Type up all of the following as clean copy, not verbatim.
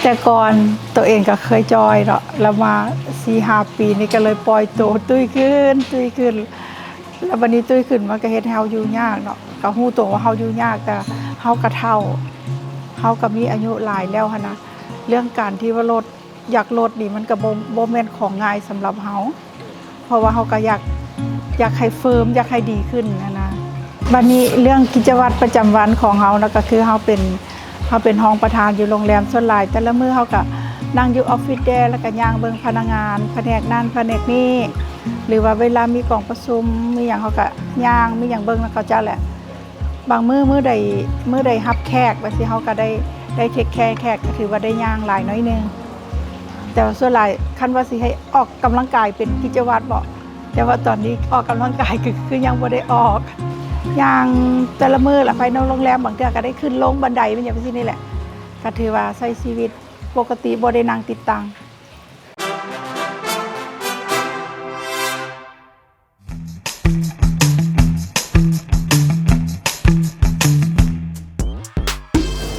แต่ก่อนตัวเองก็เคยจอยเนาะแล้วมา4-5 ปีนี่ก็เลยปล่อยตัวตุ้ยขึ้นแล้ววันนี้ตุ้ยขึ้นมันก็เฮ็ดให้เฮาอยู่ยากเนาะก็ฮู้ตัวว่าเฮาอยู่ยากแต่เฮาก็เฒ่าเฮาก็มีอายุหลายแล้วหันนะเรื่องการที่ว่าลดอยากลดนี่มันก็บ่แม่นของง่ายสำหรับเฮาเพราะว่าเฮาก็อยากให้เฟิร์มอยากให้ดีขึ้นนะบัดนี้เรื่องกิจวัตรประจำวันของเฮานะก็คือเฮาเป็นห้องประธานอยู่โรงแรมส่วนหลายแต่ละมื้อเฮาก็นั่งอยู่ออฟฟิศแดแล้วก็ย่างเบิ่งพนักงานแผนกนั้นแผนกนี้หรือว่าเวลามีกองประชุมมีหยังเฮาก็ย่างมีหยังเบิ่งแล้วเขาเจ้าแหละบางมื้อใดรับแขกว่าสิเฮาก็ได้เทคแคร์แขกก็ถือว่าได้ย่างหลายน้อยนึงแต่ว่าส่วนหลายคันว่าสิให้ออกกำลังกายเป็นกิจวัตรบ่แต่ว่าตอนนี้ออกกำลังกายคือยังบ่ได้ออกอย่างแต่ละมื้อละภายในโรงแรมบางเทื่อก็ได้ขึ้นลงบันไดมันอย่างซี่นี่แหละก็ถือว่าใช้ชีวิตปกติบ่ได้นั่งติดตัง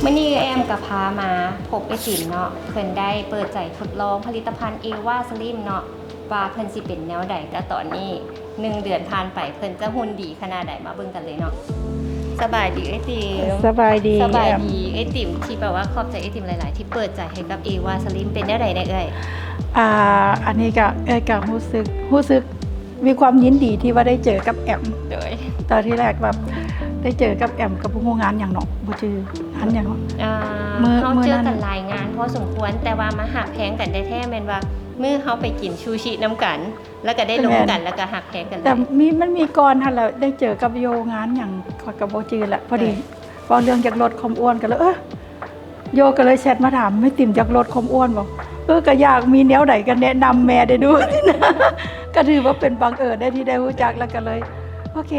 มื่อนี้แอมกับพามาพบไอติมเนาะเพิ่นได้เปิดใจทดลองผลิตภัณฑ์เอวาสลิมเนาะว่าเพิ่นสิเป็นแนวใดก็ตอนนี้1 เดือนผ่านไปเพิ่นจะหุ่นดีขนาดใดมาเบิ่งกันเลยเนาะสบายดีไอติม สบายดีไอติมที่แบบว่าขอบใจไอติมหลายๆที่เปิดใจให้กับเอวาสลิมเป็นแนวใดเนี่ยเอ้ยอันนี้ก็รู้สึกมีความยินดีที่ว่าได้เจอกับแอมโดยตอนที่แรกแบบได้เจอกับแอมกับผู้งานอย่างเนาะบ่จืออันอย่างเนาะเขาเจอกันหลายงานพอสมควรแต่ว่ามาหักแพงกันได้แท้แม่นว่าเมื่อเขาไปกินซูชิน้ำกันแล้วก็ได้ลงกันแล้วก็หักแพงกันแต่มันมีก่อนหั่นแล้วได้เจอกับโยงานอย่างกับบ่จือแหละพอดีพอเรื่องจากลดความอ้วนกันแล้วโยก็เลยแชทมาถามไม่ติ่มจากลดความอ้วนบอกก็อยากมีแนวไหนกันแนะนำแม่ได้ดูนะก็ถือว่าเป็นบังเอิญได้ที่ได้รู้จักแล้วก็เลยโอเค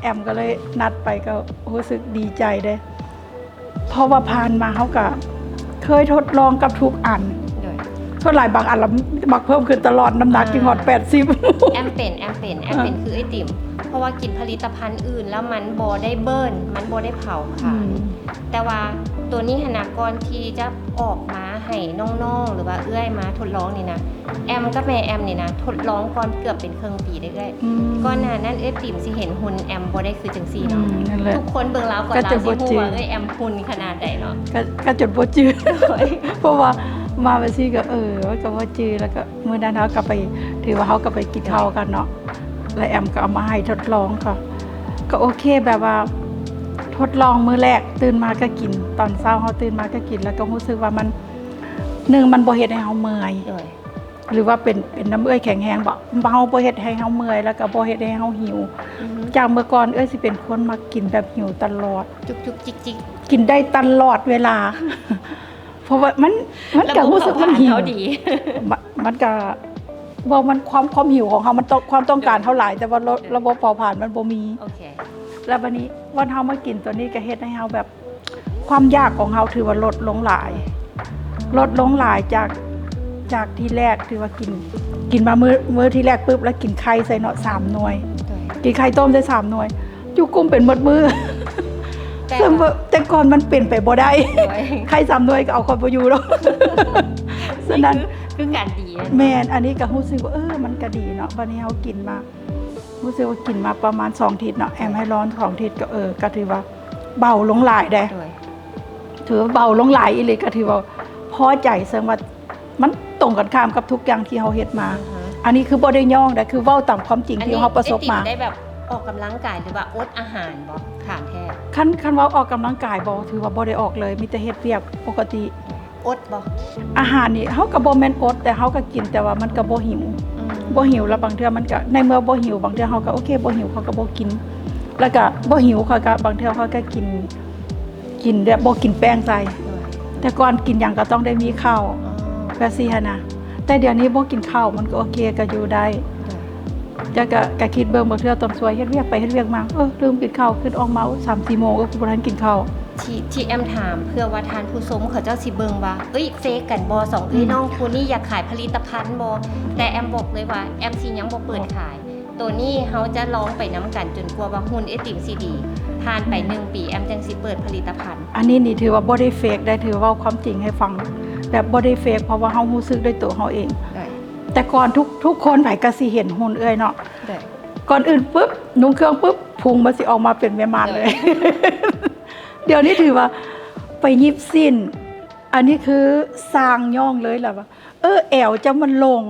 แอมก็เลยนัดไปก็รู้สึกดีใจได้เพราะว่าผ่านมาเขาก็เคยทดลองกับทุกอันเท่าไหร่บางอันแล้วบักเพิ่มขึ้นตลอดน้ำหนักจึงหอด80แอมเป็นคือไอติมเพราะว่ากินผลิตภัณฑ์อื่นแล้วมันบ่ได้เบิร์นมันบ่ได้เผาค่ะแต่ว่าตัวนี้หนากรที่จะออกมาให้น้องๆหรือว่าเอื้อยมาทดลองนี่นะแอมกับแม่แอมนี่นะทดลองก่อนเกือบเป็นครึ่งปีได้เลยก่อนหน้านั้นติมสิเห็นหุ่นแอมบ่ได้คือจังซี่เนาะทุกคนเบิ่งแล้วก่อนลาสิฮู้ว่าแอมหุ่นขนาดใดเนาะก็จนบ่จืดเพราะว่ามาไปซี่ก็ว่าก็บ่จืดแล้วก็มื้อนั้นเฮาก็ไปถือว่าเฮาก็ไปกินข้าวกันเนาะแล้วแอมก็เอามาให้ทดลองค่ะก็โอเคแบบว่าทดลองมื้อแรกตื่นมาก็กินตอนเช้าเฮาตื่นมาก็กินแล้วก็รู้สึกว่ามันมันบ่เฮ็ดให้เฮาเมื่อยหรือว่าเป็นน้ำเอื้อยแข็งแรงบ่เฮาบ่เฮ็ดให้เฮาเมื่อยแล้วก็บ่เฮ็ดให้เฮาหิวจากเมื่อก่อนสิเป็นคนมักกินแบบหิวตลอดจุกๆจิกๆกินได้ตลอดเวลาเพราะว่ามันก็รู้สึกมันหิวมันก็บ่มันความหิวของเฮามันต้องความต้องการเท่าหลายแต่ว่าระบบเผาผลาญมันบ่มีโอเคแล้ววันนี้วันเฮามากินตัวนี้ก็เฮ็ดให้เฮาแบบความยากของเฮาถือว่าลดลงหลายจากที่แรกถือว่ากินมามื้อที่แรกปุ๊บแล้วกินไข่ใส่เนาะ3หน่วยกินไข่ต้มได้3หน่วยอยู่กุมเป็นหมดมื้อซึ่งแต่ก่อนมันเป็นไปบ่ได้ไข่3หน่วยก็เอาคนบ่อยู่แล้วฉะนั้นคือการดีแม่นอันนี้ก็รู้สึกว่ามันก็ดีเนาะวันนี้เฮากินมารู้สึกว่ากินมาประมาณ2 อาทิตย์เนาะแอมให้ร้อน2 อาทิตย์ก็ก็ถือว่าเบาลงหลายได้ถือว่าเบาลงหลายอีหลีก็ถือว่าพอใจซึ่งว่ามันตรงกันข้ามกับทุกอย่างที่เฮาเฮ็ดมาอันนี้คือบ่ได้ย่องแต่คือเว้าตามความจริงที่เฮาประสบมาได้แบบออกกำลังกายหรือว่าอดอาหารบ่ถามแท้คันว่าออกกำลังกายบ่ถือว่าบ่ได้ออกเลยมีแต่เฮ็ดเวียกปกติอดบ่อาหารนี่เฮาก็บ่แม่นอดแต่เฮาก็กินแต่ว่ามันก็บ่หิวแล้วบางเทื่อมันก็ในเมื่อบ่หิวบางเทื่อเฮาก็โอเคบ่หิวเขาก็บ่กินแล้วก็บ่หิวเขาก็บางเทื่อเขาก็กินแบบบ่กินแป้งใส่แต่ก่อนกินหยังก็ต้องได้มีข้าวแบบซี่หั่นน่ะแต่เดี๋ยวนี้บ่กินข้าวมันก็โอเคก็อยู่ได้จะก็คิดเบิ่งบางเทื่อตอนสวยเฮ็ดเวียกไปเฮ็ดเวียกมาลืมกินข้าวขึ้นออกมา 3-4 โมงก็บ่ทันกินข้าวที่แอมถามเพื่อว่าทานผู้ชมเขาเจ้าสิเบิ่งว่าเฟกกันบ่2พี่น้องคู่นี้อยากขายผลิตภัณฑ์บ่แต่แอมบอกเลยว่าแอมสิยังบ่เปิดขายตัวนี้เฮาจะลองไปนํกันจนกว่าว่าหุ่นไอติมสิดีทานไป1 ปีแอมจังสิเปิดผลิตภัณฑ์อันนี้นี่ถือว่าบ่ได้เฟกได้ถือว่าความจริงให้ฟัง แบบบ่ได้เฟกเพราะว่าเฮารู้สึกด้วยตัวเฮาเอง ได้ แต่ก่อนทุกคนไผก็สิเห็นหุ่นเอ้ยเนาะ ได้ ก่อนอื่นปุ๊บนุ่งเครื่องปุ๊บพุงมันสิออกมาเป็นแม่มารเลย เดี๋ยวนี้ถือว่าไปยิบสิ้น อันนี้คือสร้างย่องเลยล่ะว่าแอวจะมันลง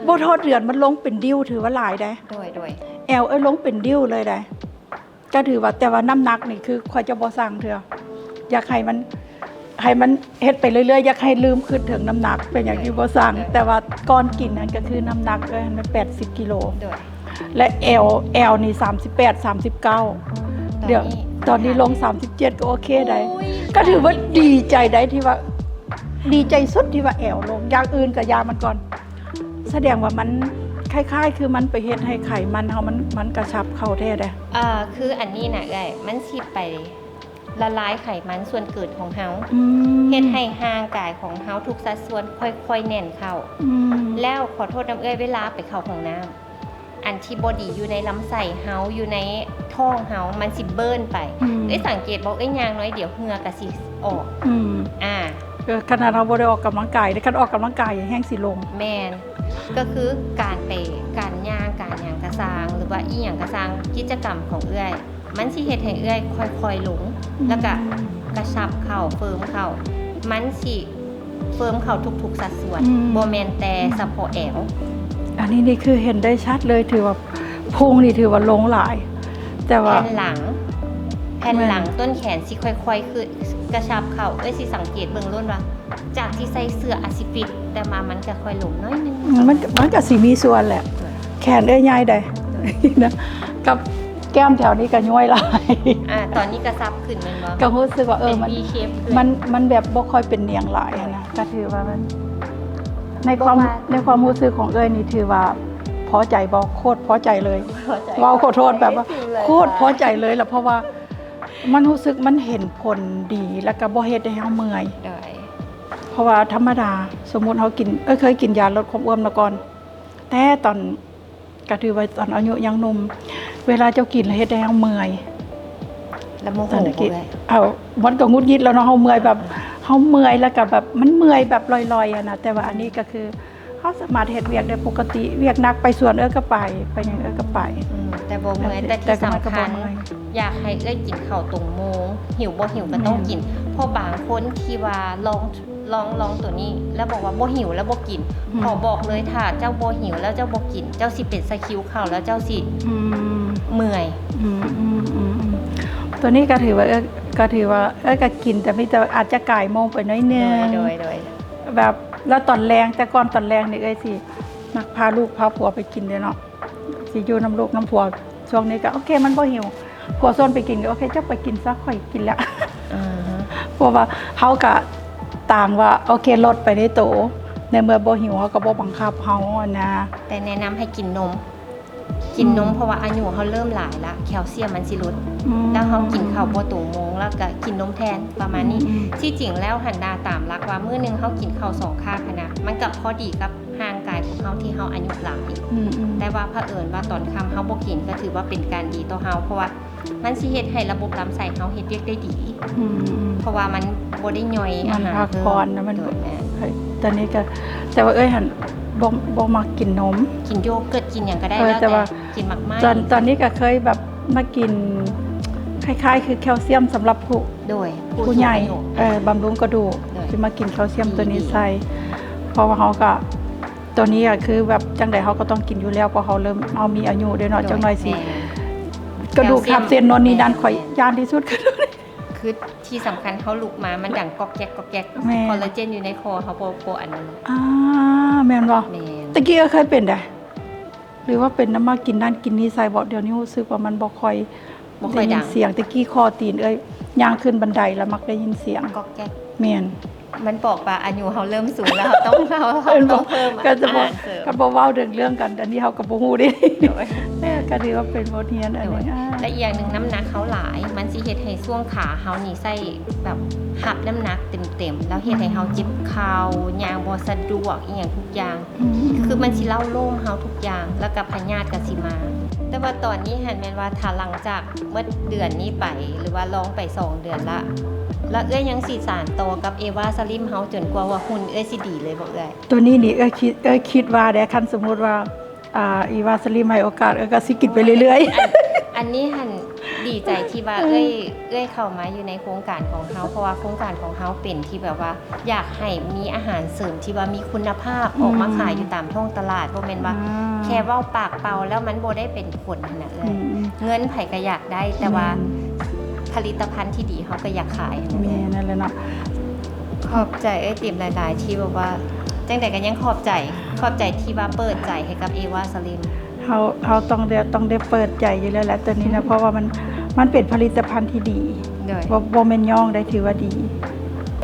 บ่ทอดเดือนมันลงเป็นดิ้วถือว่าหลายได้ โดย แอลลงเป็นดิ้วเลยได้ก็ถือว่าแต่ว่าน้ำหนักนี่คือคอยจะบ่สั่งเถอะอยากให้มันเฮ็ดไปเรื่อยๆอยากให้ลืมขึ้นถึงน้ำหนักเป็นอย่างที่บ่สั่งแต่ว่าก่อนกินนั้นก็คือน้ำหนักก็มัน80กิโล โดย และแอลนี่38 39เดี๋ยวตอนนี้ลง37ก็โอเคได้ โอ้ย ก็ถือว่าดีใจได้ที่ว่าดีใจสุดที่ว่าแอลลงอย่างอื่นก็ยามันก่อน แสดงว่ามันคล้ายๆคือมันไปเฮ็ดให้ไขมันเฮามันกระชับเข้าแท้ได้ คืออันนี้น่ะได้มันสิไปละลายไขมันส่วนเกิดของเฮา เฮ็ดให้ห่างกายของเฮาทุกสัดส่วนค่อยๆแน่นเข้า แล้วขอโทษน้ำเวลาไปเข้าห้องน้ำอันที่บอดีอยู่ในลำไส้เฮาอยู่ในท้องเฮามันสิเบิ้นไปสังเกตบอกยางน้อยเดี๋ยวเหงื่อก็สิออกขนาดเราบ่ได้ออกกำลังกายได้คันออกกำลังกายแห้งสิลงแม่นก็คือการย่างการหยังกระซางหรือว่าอีหยังกระซางกิจกรรมของมันสิเฮ็ดให้ค่อยๆลงแล้วก็กระชับเข้าเฟิร์มเข้ามันสิเฟิร์มเข้าทุกๆสัดส่วนบ่แม่นแต่เฉพาะแอวอันนี้นี่คือเห็นได้ชัดเลยถือว่าพุงนี่ถือว่าลงหลายแต่ว่าแผ่นหลังต้นแขนสิค่อยๆคือกระชับเข้าสิสังเกตเบิ่งล้นว่าจากที่ใส่เสื้ออาซิฟิตแต่มามันจะค่อยลงน้อยนึงมันก็สิมีส่วนแหละแขนใหญ่ได้นะกับแก้มแถวนี้ก็ย้อยหลายตอนนี้กระซับขึ้นมันบ่ก็รู้สึกว่ามันแบบบ่ค่อยเป็นเนียงหลายนะก็ถือว่ามันในความรู้สึกของนี่ถือว่าพอใจบ่โคตรพอใจเลยว้าวขอโทษแบบว่าโคตรพอใจเลยล่ะเพราะว่ามันรู้สึกมันเห็นผลดีแล้วก็บ่เฮ็ดให้เฮาเมื่อยเพราะว่าธรรมดาสมมุติเฮากินเคยกินยาลดความอ้วนมาก่อนแต่ตอนก็ถือว่าตอนอายุยังหนุ่มเวลาเจ้ากินแล้วเฮ็ดให้เฮาเมื่อยแล้วโมโหเลยมันก็งุดยิดแล้วเนาะเฮาเมื่อยแบบเฮาเมื่อยแล้วก็แบบมันเมื่อยแบบลอยๆนะแต่ว่าอันนี้ก็คือเฮาสามารถเฮ็ดเวียกได้ปกติเวียกหนักไปสวนก็ไปหยังก็ไปแต่บ่เมื่อยแต่ที่สำคัญอยากให้กินข้าวตรงโมงหิวบ่หิวก็ต้องกินเพราะบางคนที่ว่าลองตัวนี้แล้วบอกว่าบ่หิวแล้วบ่กินขอบอกเลยถ้าเจ้าบ่หิวแล้วเจ้าบ่กินเจ้าสิเป็นสคิวข้าวแล้วเจ้าสิเมื่อยตัวนี้ก็ถือว่าก็กินแต่ไม่แต่อาจจะก่ายโมงไปน้อยนึงโดยแบบแล้วตอนแรงแต่ก่อนตอนแรงนี่สิมักพาลูกพาผัวไปกินเด้เนาะสิอยู่น้ำลูกน้ำผัวช่วงนี้ก็โอเคมันบ่หิวผัวส่วนไปกินก็โอเคเจ้าไปกินซะค่อยกินแล้วเพราะว่าเฮาก็ต่างว่าโอเคลดไปในโตในเมื่อบ่หิวเฮาก็บ่บังคับเฮานะแต่แนะนำให้กินนมเพราะว่าอายุเฮาเริ่มหลายละแคลเซียมมันสิลดแล้วเฮากินข้าวบ่ตรงโมงแล้วก็กินนมแทนประมาณนี้ที่จริงแล้วหันดาตามหลักว่ามื้อนึงเฮากินข้าว2คาบนะมันก็พอดีกับร่างกายของเฮาที่เฮาอายุหลายแต่ว่าเผอิญว่าตอนค่ำเฮาบ่กินก็ถือว่าเป็นการดีต่อเฮาเพราะว่ามันสิเฮ็ดให้ระบบลำไส้เฮาเฮ็ดเวียกได้ดีเพราะว่ามันบ่ได้ย่อยอาหารพักผ่อนนะมันตอนนี้ก็แต่ว่าหันบ่มากินนมกินโยเกิร์ตกินอย่างก็ได้แล้วแต่กินมากๆตอนนี้ก็เคยแบบมากินคล้ายๆคือแคลเซียมสำหรับผู้ใหญ่บำรุงกระดูกที่มากินแคลเซียมตัวนี้ใส่เพราะว่าเขาก็ตัวนี้คือแบบจังใดเขาก็ต้องกินอยู่แล้วเพราะเขาเริ่มเอามีอายุด้วยเนาะจังหน่อยสิกระดูกทับเส้นนนนี่ดันข่อยยานที่สุดคือที่สำคัญเขาลุกมามันดังกอกแก๊กคอลลาเจนอยู่ในคอเขาโปอันนั้นแม่นบ่ตะกี้ก็เคยเป็นได้หรือว่าเป็นน้ำมากินนั่นกินนี่ใส่บ่เดี๋ยวนี้รู้สึกว่ามันบ่ค่อยได้ยินเสียงตะกี้คอตีนย่างขึ้นบันไดแล้วมักได้ยินเสียงกอกแก๊กแม่นมันบอกว่าอายุเฮาเริ่มสูงแล้วต้องเพิ่มก็จะบอกกันบ่เว้าเรื่องกันอันนี้เฮาก็บ่ฮู้ดิ ก็ถือว่าเป็นบทเรียนอันนี้ และอีกอย่างหนึ่งน้ำหนักเขาหลาย มันสิเฮ็ดให้ช่วงขาเขานี่ใส่แบบหับน้ำหนักเต็มๆแล้วเฮ็ดให้เขาเจ็บเข่าย่างบ่สะดวกอีหยังทุกอย่าง คือมันสิเล่าโล่งเฮาทุกอย่างแล้วกับพญาติก็สิมา แต่ว่าตอนนี้หันแม่นว่าถ้าหลังจากเมื่อเดือนนี้ไปหรือว่าลองไป2เดือนละแล้วเอ้ยยังสิสานต่อกับเอวาสลิมเฮาจนกว่าว่าหุ่นเอ้ยสิดีเลยบ่เอ้ย ตัวนี้นี่คิดว่าได้คันสมมุติว่าอีวาสลีให้โอกาสก็สิกินไปเรื่อยๆ อันนี้หันดีใจที่ว่าเอ้ยเข้ามาอยู่ในโครงการของเฮาเพราะว่าโครงการของเฮาเป็นที่แบบว่า อยากให้มีอาหารเสริมที่ว่ามีคุณภาพออกมาขายอยู่ตามท้องตลาดบ่แม่นว่าแค่เว้าปากเปล่าแล้วมันบ่ได้เป็นผลนั่นเลยเงินไผก็อยากได้แต่ว่าผลิตภัณฑ์ที่ดีเฮาก็อยากขาย แม่นั่นแหละเนาะ ขอบใจเอ้ยติ่มหลายๆที่บอกว่าจังแต่ก็ยังขอบใจที่ว่าเปิดใจให้กับเอวาสลิม เขาต้องได้เปิดใจอยู่แล้วแหละตัวนี้นะเพราะว่ามันเป็นผลิตภัณฑ์ที่ดี โดย บ่แม่นย่องได้ถือว่าดี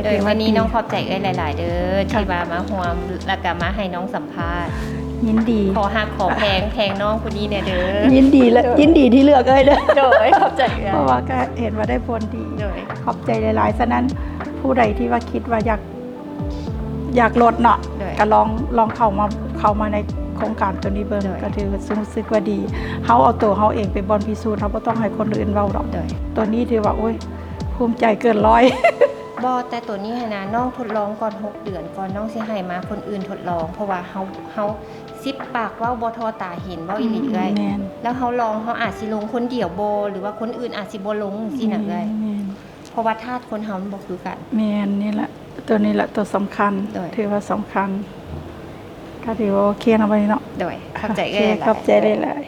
โดยวันนี้น้องขอบใจเอ้ยหลาย ๆ เด้อที่ว่ามาห่วมแล้วก็มาให้น้องสัมภาษณ์ ยินดี ขอหักขอแพงน้องคนนี้เนี่ยเด้อ ยินดีและยินดีที่เลือกเอ้ยเด้อ โดยขอบใจเอ้ย เพราะว่าก็เห็นว่าได้ผลดี โดย ขอบใจหลายๆฉะนั้นผู้ใดที่ว่าคิดว่าอยากลดเนาะ โดย ก็ลองเข้ามาในโครงการตัวนี้เบิ่ง โดย ก็ถือว่ารู้สึกว่าดีเฮาเอาตัวเฮาเองไปบอนพิสูจน์เฮาบ่ต้องให้คนอื่นเว้าดอก โดย ตัวนี้ถือว่าโอ้ยภูมิใจเกินร้อย บ่แต่ตัวนี้ให้นะน้องทดลองก่อน6 เดือนก่อนน้องสิให้มาคนอื่นทดลอง เพราะว่าเฮาซิบปากเว้าบ่ทอตาเห็นเว้าอีหลีเอ้ย แม่น แล้วเฮาลองเฮาอาจสิลงคนเดียวบ่หรือว่าคนอื่นอาจสิบ่ลงสิน่ะเอ้ย แม่น เพราะว่าธาตุคนเฮามันบ่คือกัน แม่นนี่แหละตัวนี้แหละตัวสำคัญ โดย ถือว่าสำคัญก็ถือว่าโอเคนะวันนี้เนาะ โดยขอบใจ โอ เอ้ เค ยหลาย ขอบใจเลย